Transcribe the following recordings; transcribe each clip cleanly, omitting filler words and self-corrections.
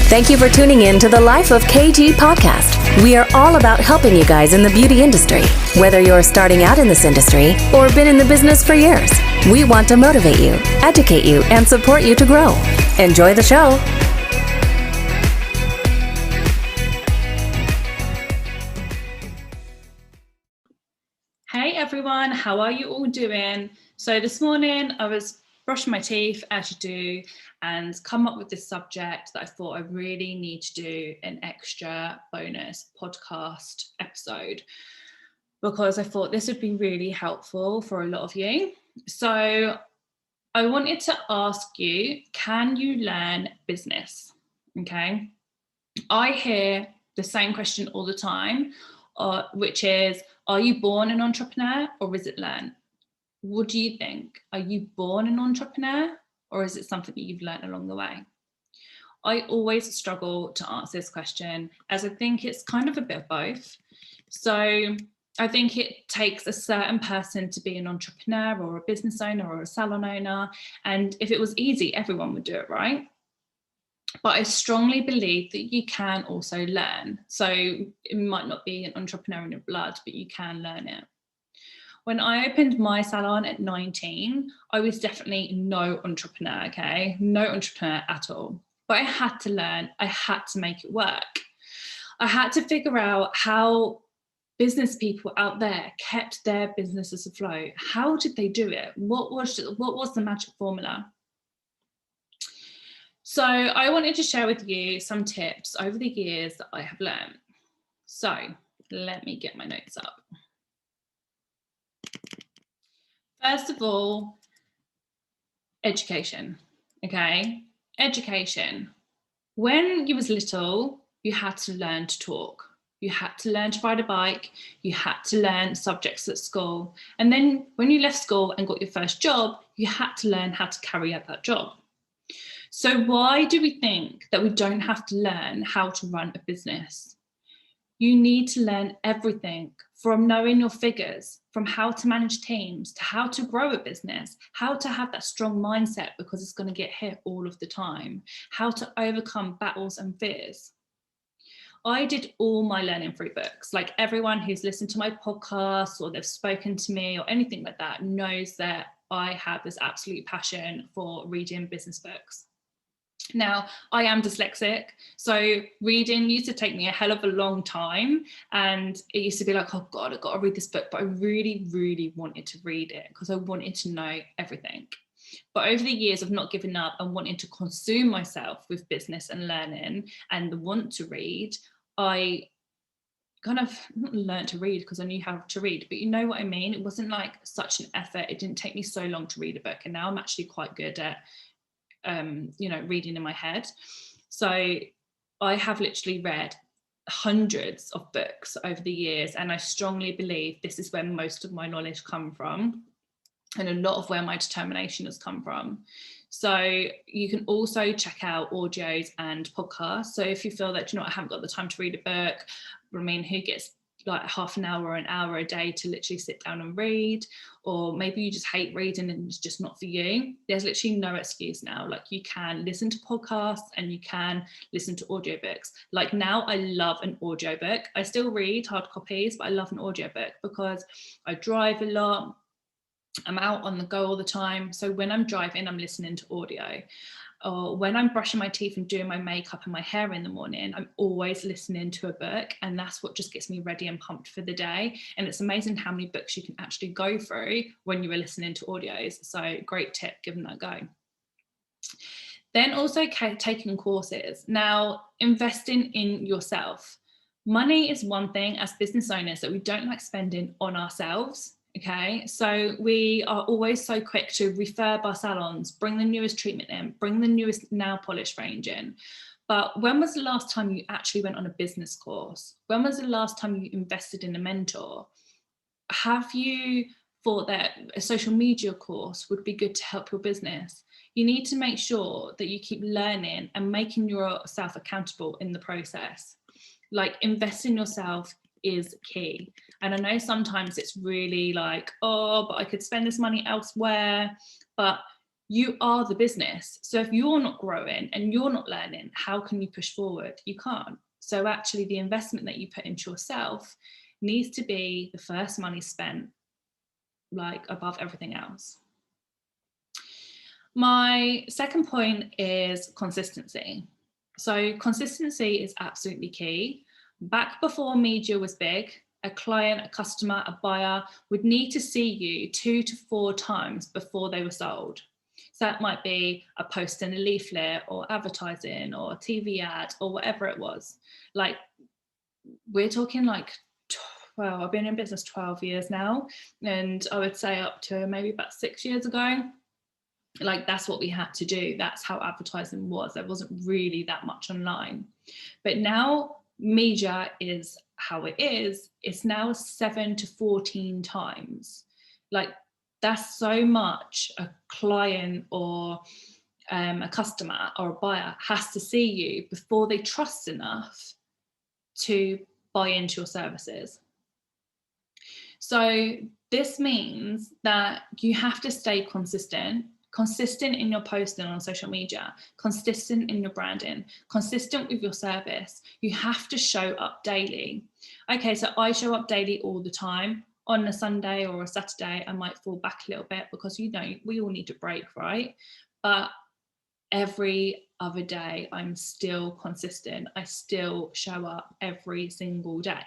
Thank you for tuning in to the Life of KG podcast. We are all about helping you guys in the beauty industry. Whether you're starting out in this industry or been in the business for years, we want to motivate you, educate you, and support you to grow. Enjoy the show. Hey everyone, how are you all doing? So this morning I was brushing my teeth, as you do, and come up with this subject that I thought I really need to do an extra bonus podcast episode, because I thought this would be really helpful for a lot of you. So I wanted to ask you, can you learn business? Okay. I hear the same question all the time, which is, are you born an entrepreneur or is it learned? What do you think? Are you born an entrepreneur or is it something that you've learned along the way? I always struggle to answer this question, as I think it's kind of a bit of both. So I think it takes a certain person to be an entrepreneur or a business owner or a salon owner. And if it was easy, everyone would do it, right? But I strongly believe that you can also learn. So it might not be an entrepreneur in your blood, but you can learn it. When I opened my salon at 19, I was definitely no entrepreneur, okay? No entrepreneur at all. But I had to learn, I had to make it work. I had to figure out how business people out there kept their businesses afloat. How did they do it? What was the magic formula? So I wanted to share with you some tips over the years that I have learned. So let me get my notes up. First of all, education, okay? Education. When you was little, you had to learn to talk. You had to learn to ride a bike. You had to learn subjects at school. And then when you left school and got your first job, you had to learn how to carry out that job. So why do we think that we don't have to learn how to run a business? You need to learn everything, from knowing your figures, from how to manage teams, to how to grow a business, how to have that strong mindset because it's going to get hit all of the time, how to overcome battles and fears. I did all my learning through books. Like everyone who's listened to my podcast or they've spoken to me or anything like that knows that I have this absolute passion for reading business books. Now, I am dyslexic, so reading used to take me a hell of a long time, and it used to be like, oh God, I've got to read this book, but I really, really wanted to read it because I wanted to know everything. But over the years of not giving up and wanting to consume myself with business and learning and the want to read, I kind of not learned to read because I knew how to read, but you know what I mean? It wasn't like such an effort. It didn't take me so long to read a book, and now I'm actually quite good at reading in my head. So I have literally read hundreds of books over the years, and I strongly believe this is where most of my knowledge come from and a lot of where my determination has come from. So you can also check out audios and podcasts. So if you feel that, I haven't got the time to read a book, I mean, who gets like half an hour or an hour a day to literally sit down and read, or maybe you just hate reading and it's just not for you, there's literally no excuse now. Like you can listen to podcasts and you can listen to audiobooks. Like now I love an audiobook. I still read hard copies, but I love an audiobook because I drive a lot. I'm out on the go all the time. So when I'm driving, I'm listening to audio. Or when I'm brushing my teeth and doing my makeup and my hair in the morning, I'm always listening to a book, and that's what just gets me ready and pumped for the day. And it's amazing how many books you can actually go through when you are listening to audios. So great tip, give them that a go. Then also taking courses. Now, investing in yourself. Money is one thing as business owners that we don't like spending on ourselves. Okay, so we are always so quick to refurb our salons, bring the newest treatment in, bring the newest nail polish range in. But when was the last time you actually went on a business course? When was the last time you invested in a mentor? Have you thought that a social media course would be good to help your business? You need to make sure that you keep learning and making yourself accountable in the process. Like, invest in yourself is key. And I know sometimes it's really like, oh, but I could spend this money elsewhere. But You are the business. So if you're not growing and you're not learning, how can you push forward? You can't. So actually the investment that you put into yourself needs to be the first money spent, like above everything else. My second point is consistency. So consistency is absolutely key. Back before media was big, a client, a customer, a buyer would need to see you 2 to 4 times before they were sold. So that might be a post in a leaflet or advertising or a TV ad or whatever it was. Like, we're talking like, well, I've been in business 12 years now, and I would say up to maybe about 6 years ago, like that's what we had to do. That's how advertising was. There wasn't really that much online. But now media is how it is. It's now 7 to 14 times. Like, that's so much a client or a customer or a buyer has to see you before they trust enough to buy into your services. So this means that you have to stay consistent in your posting on social media, consistent in your branding, consistent with your service. You have to show up daily. Okay, so I show up daily all the time. On a Sunday or a Saturday, I might fall back a little bit because, you know, we all need a break, right? But every other day, I'm still consistent. I still show up every single day.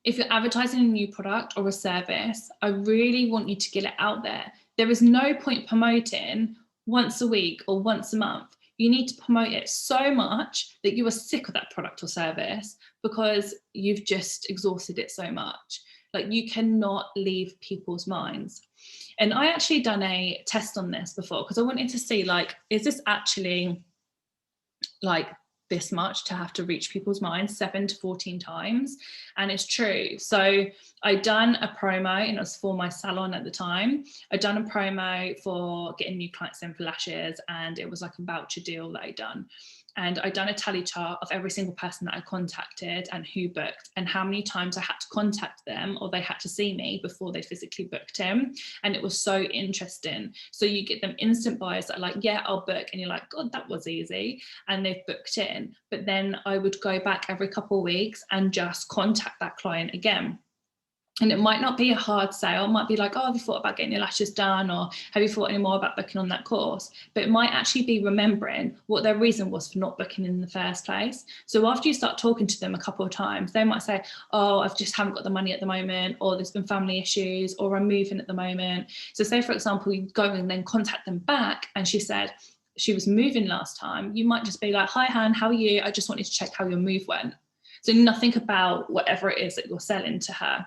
If you're advertising a new product or a service, I really want you to get it out there. There is no point promoting once a week or once a month. You need to promote it so much that you are sick of that product or service because you've just exhausted it so much. Like, you cannot leave people's minds. And I actually done a test on this before because I wanted to see, like, is this actually like this much to have to reach people's minds 7 to 14 times? And it's true. So I done a promo, and it was for my salon at the time. I done a promo for getting new clients in for lashes, and it was like a voucher deal that I done. And I done a tally chart of every single person that I contacted and who booked and how many times I had to contact them or they had to see me before they physically booked in. And it was so interesting. So you get them instant buyers that are like, yeah, I'll book. And you're like, God, that was easy. And they've booked in. But then I would go back every couple of weeks and just contact that client again. And it might not be a hard sale. It might be like, oh, have you thought about getting your lashes done? Or have you thought any more about booking on that course? But it might actually be remembering what their reason was for not booking in the first place. So after you start talking to them a couple of times, they might say, oh, I just haven't got the money at the moment, or there's been family issues, or I'm moving at the moment. So say, for example, you go and then contact them back, and she said she was moving last time. You might just be like, hi, Han, how are you? I just wanted to check how your move went. So nothing about whatever it is that you're selling to her.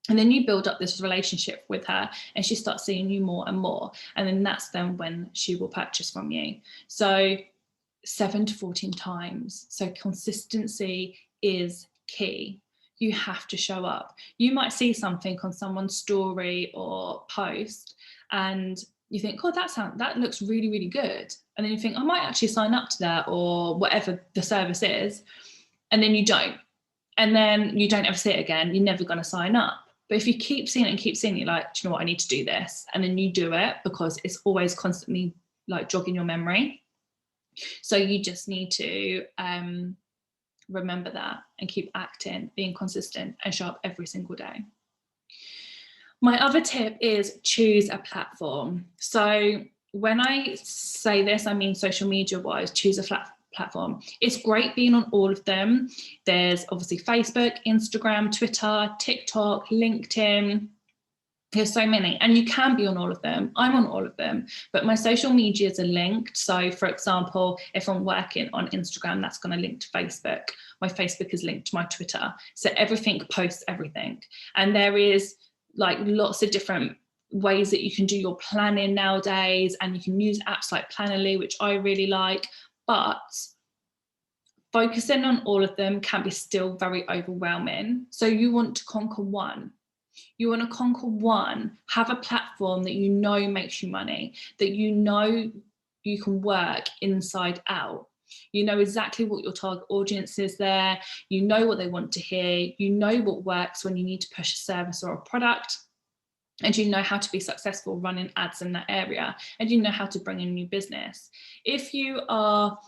And then you build up this relationship with her, and she starts seeing you more and more. And then that's then when she will purchase from you. So 7 to 14 times. So consistency is key. You have to show up. You might see something on someone's story or post, and you think, oh, that looks really, really good. And then you think, I might actually sign up to that, or whatever the service is. And then you don't. And then you don't ever see it again. You're never going to sign up. But if you keep seeing it and keep seeing it, like, do you know what, I need to do this. And then you do it because it's always constantly like jogging your memory. So you just need to remember that and keep acting, being consistent, and show up every single day. My other tip is choose a platform. So when I say this, I mean social media wise, choose a platform. It's great being on all of them. There's obviously Facebook, Instagram, Twitter, TikTok, LinkedIn. There's so many, and you can be on all of them. I'm on all of them, but my social medias are linked. So for example, if I'm working on Instagram, that's going to link to Facebook. My Facebook is linked to my Twitter. So everything posts everything. And there is like lots of different ways that you can do your planning nowadays, and you can use apps like Plannerly, which I really like. But focusing on all of them can be still very overwhelming. So you want to conquer one. You want to conquer one, have a platform that you know makes you money, that you know you can work inside out. You know exactly what your target audience is there. You know what they want to hear. You know what works when you need to push a service or a product. and you know how to be successful running ads in that area, and you know how to bring in new business. If you are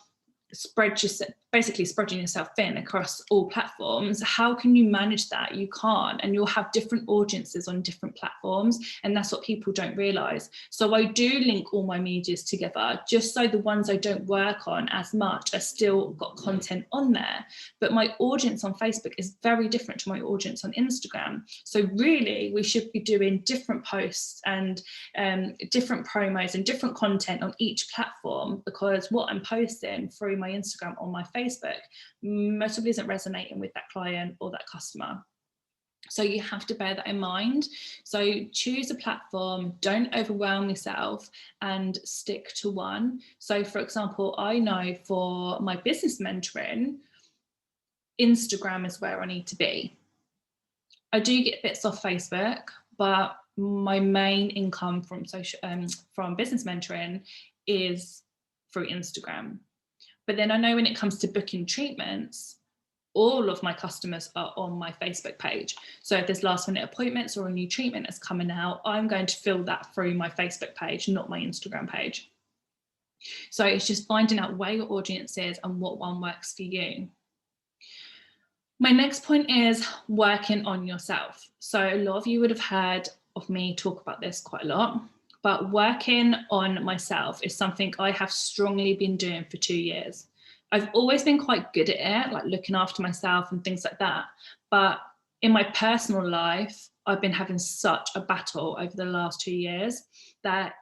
basically spreading yourself thin across all platforms, how can you manage that? You can't, and you'll have different audiences on different platforms, and that's what people don't realize. So I do link all my medias together, just so the ones I don't work on as much are still got content on there. But my audience on Facebook is very different to my audience on Instagram. So really, we should be doing different posts and different promos and different content on each platform, because what I'm posting through my Instagram or my Facebook most probably isn't resonating with that client or that customer. So you have to bear that in mind. So choose a platform, don't overwhelm yourself, and stick to one. So for example, I know for my business mentoring, Instagram is where I need to be. I do get bits off Facebook, but my main income from from business mentoring is through Instagram. But then I know when it comes to booking treatments, all of my customers are on my Facebook page. So if there's last minute appointments or a new treatment that's coming out, I'm going to fill that through my Facebook page, not my Instagram page. So it's just finding out where your audience is and what one works for you. My next point is working on yourself. So a lot of you would have heard of me talk about this quite a lot, but working on myself is something I have strongly been doing for 2 years. I've always been quite good at it, like looking after myself and things like that. But in my personal life, I've been having such a battle over the last 2 years that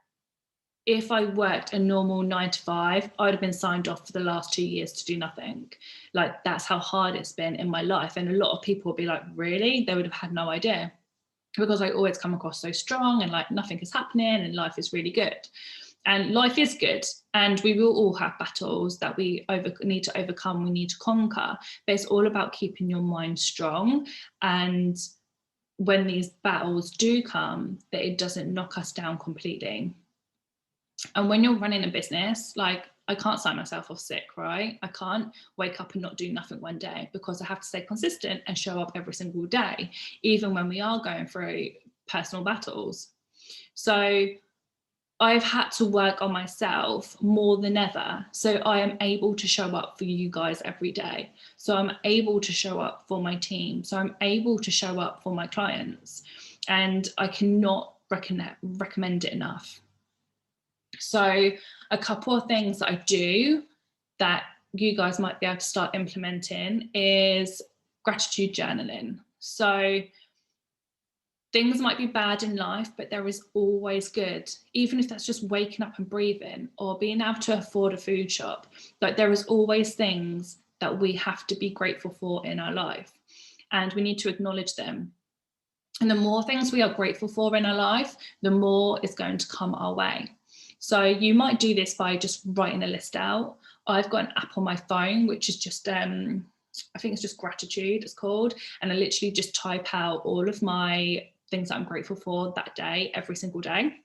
if I worked a normal 9 to 5, I'd have been signed off for the last 2 years to do nothing. Like, that's how hard it's been in my life. And a lot of people would be like, really? They would have had no idea, because I always come across so strong and like nothing is happening and life is really good. And life is good, and we will all have battles that we need to overcome, we need to conquer, but it's all about keeping your mind strong, and when these battles do come, that it doesn't knock us down completely. And when you're running a business, like, I can't sign myself off sick, right? I can't wake up and not do nothing one day, because I have to stay consistent and show up every single day, even when we are going through personal battles. So I've had to work on myself more than ever. So I am able to show up for you guys every day. So I'm able to show up for my team. So I'm able to show up for my clients. And I cannot recommend it enough. So a couple of things that I do that you guys might be able to start implementing is gratitude journaling. So things might be bad in life, but there is always good, even if that's just waking up and breathing or being able to afford a food shop. Like, there is always things that we have to be grateful for in our life, and we need to acknowledge them. And the more things we are grateful for in our life, the more is going to come our way. So you might do this by just writing a list out. I've got an app on my phone, which is just, I think it's just gratitude, it's called. And I literally just type out all of my things that I'm grateful for that day, every single day.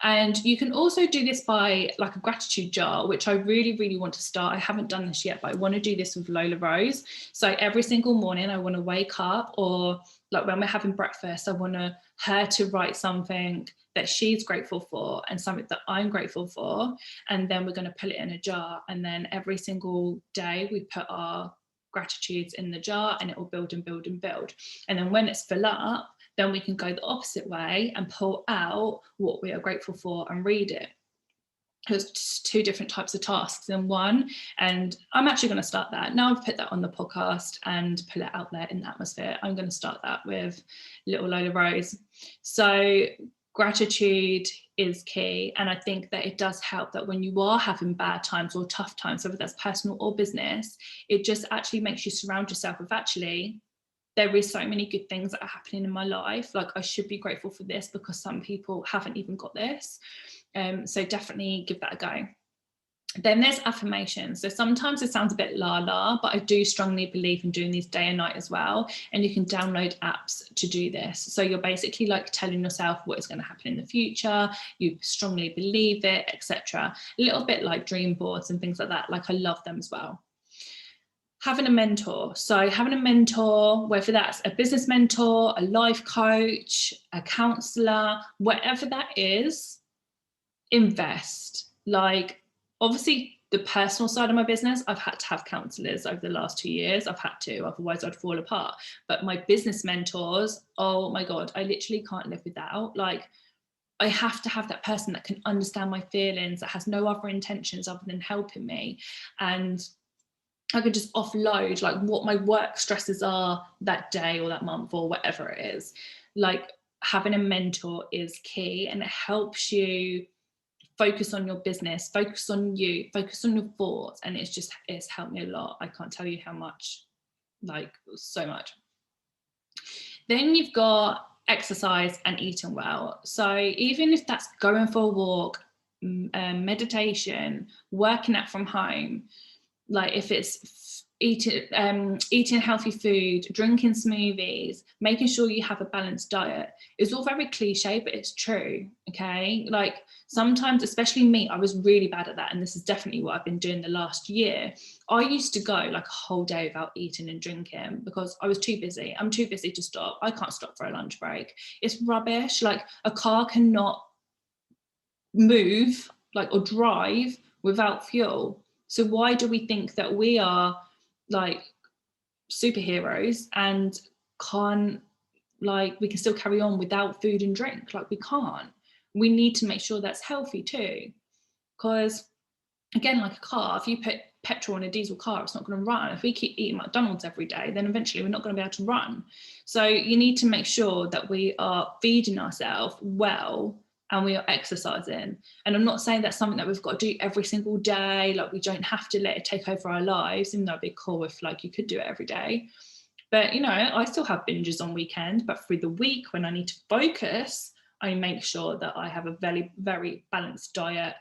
And you can also do this by like a gratitude jar, which I really, really want to start. I haven't done this yet, but I want to do this with Lola Rose. So every single morning I want to wake up, or like when we're having breakfast, I want her to write something that she's grateful for and something that I'm grateful for. And then we're going to put it in a jar. And then every single day we put our gratitudes in the jar, and it will build and build and build. And then when it's full up, then we can go the opposite way and pull out what we are grateful for and read it. There's just 2 different types of tasks in one, and I'm actually going to start that. Now I've put that on the podcast and put it out there in the atmosphere, I'm going to start that with little Lola Rose. So gratitude is key, and I think that it does help that when you are having bad times or tough times, whether that's personal or business, it just actually makes you surround yourself with, actually, there is so many good things that are happening in my life. Like, I should be grateful for this because some people haven't even got this. So definitely give that a go. Then there's affirmations. So sometimes it sounds a bit la-la, but I do strongly believe in doing these day and night as well. And you can download apps to do this. So you're basically like telling yourself what is going to happen in the future. You strongly believe it, etc. A little bit like dream boards and things like that. Like, I love them as well. having a mentor. So having a mentor, whether that's a business mentor, a life coach, a counselor, whatever that is, invest. Like, obviously the personal side of my business, I've had to have counselors over the last 2 years. I've had to, otherwise I'd fall apart. But my business mentors, oh my God, I literally can't live without. Like, I have to have that person that can understand my feelings, that has no other intentions other than helping me. And I could just offload like what my work stresses are that day or that month or whatever it is. Like, having a mentor is key, and it helps you focus on your business, focus on you, focus on your thoughts. And it's helped me a lot. I can't tell you how much, like so much. Then you've got exercise and eating well. So even if that's going for a walk, meditation, working out from home, like if it's eating healthy food, drinking smoothies, making sure you have a balanced diet, it's all very cliche, but it's true. Okay, like sometimes, especially me, I was really bad at that, and this is definitely what I've been doing the last year. I used to go like a whole day without eating and drinking because I was too busy. I'm too busy to stop. I can't stop for a lunch break. It's rubbish. Like, a car cannot move or drive without fuel. So why do we think that we are like superheroes and we can still carry on without food and drink? Like, we can't. We need to make sure that's healthy too. Because again, like a car, if you put petrol in a diesel car, it's not going to run. If we keep eating McDonald's every day, then eventually we're not going to be able to run. So you need to make sure that we are feeding ourselves well and we are exercising. And I'm not saying that's something that we've got to do every single day. Like, we don't have to let it take over our lives, even though it'd be cool if like you could do it every day. But, you know, I still have binges on weekend, but through the week when I need to focus, I make sure that I have a very, very balanced diet,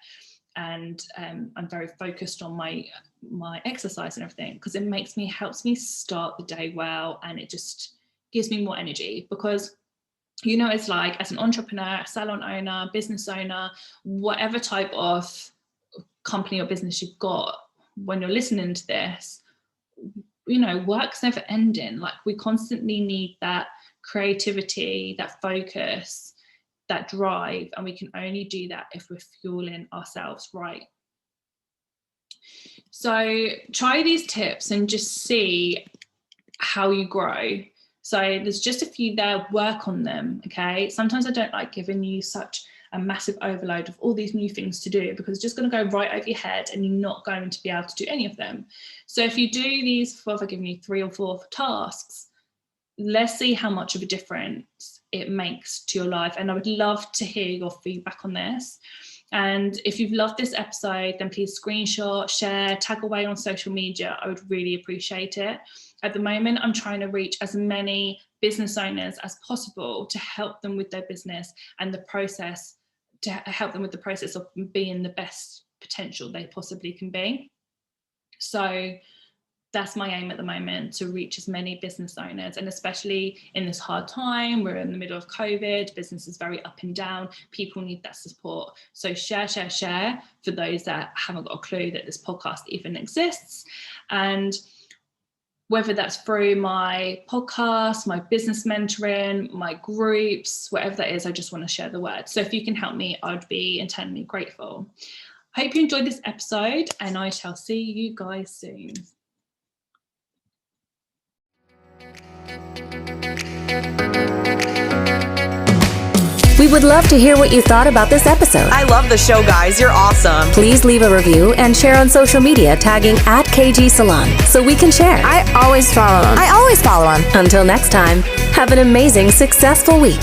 and I'm very focused on my exercise and everything, because it helps me start the day well, and it just gives me more energy. Because, you know, it's like, as an entrepreneur, salon owner, business owner, whatever type of company or business you've got, when you're listening to this, you know, work's never ending. Like, we constantly need that creativity, that focus, that drive, and we can only do that if we're fueling ourselves right. So try these tips and just see how you grow. So there's just a few there, work on them, okay? Sometimes I don't like giving you such a massive overload of all these new things to do, because it's just going to go right over your head and you're not going to be able to do any of them. So if you do these, if I've given you 3 or 4 tasks, let's see how much of a difference it makes to your life. And I would love to hear your feedback on this. And if you've loved this episode, then please screenshot, share, tag away on social media. I would really appreciate it. At the moment, I'm trying to reach as many business owners as possible to help them with their business and the process, to help them with the process of being the best potential they possibly can be. So that's my aim at the moment, to reach as many business owners, and especially in this hard time, we're in the middle of COVID, business is very up and down, people need that support. So share for those that haven't got a clue that this podcast even exists. And whether that's through my podcast, my business mentoring, my groups, whatever that is, I just want to share the word. So if you can help me, I'd be eternally grateful. Hope you enjoyed this episode, and I shall see you guys soon. We would love to hear what you thought about this episode. I love the show, guys. You're awesome. Please leave a review and share on social media, tagging @KG Salon, so we can share. I always follow them. Until next time, have an amazing, successful week.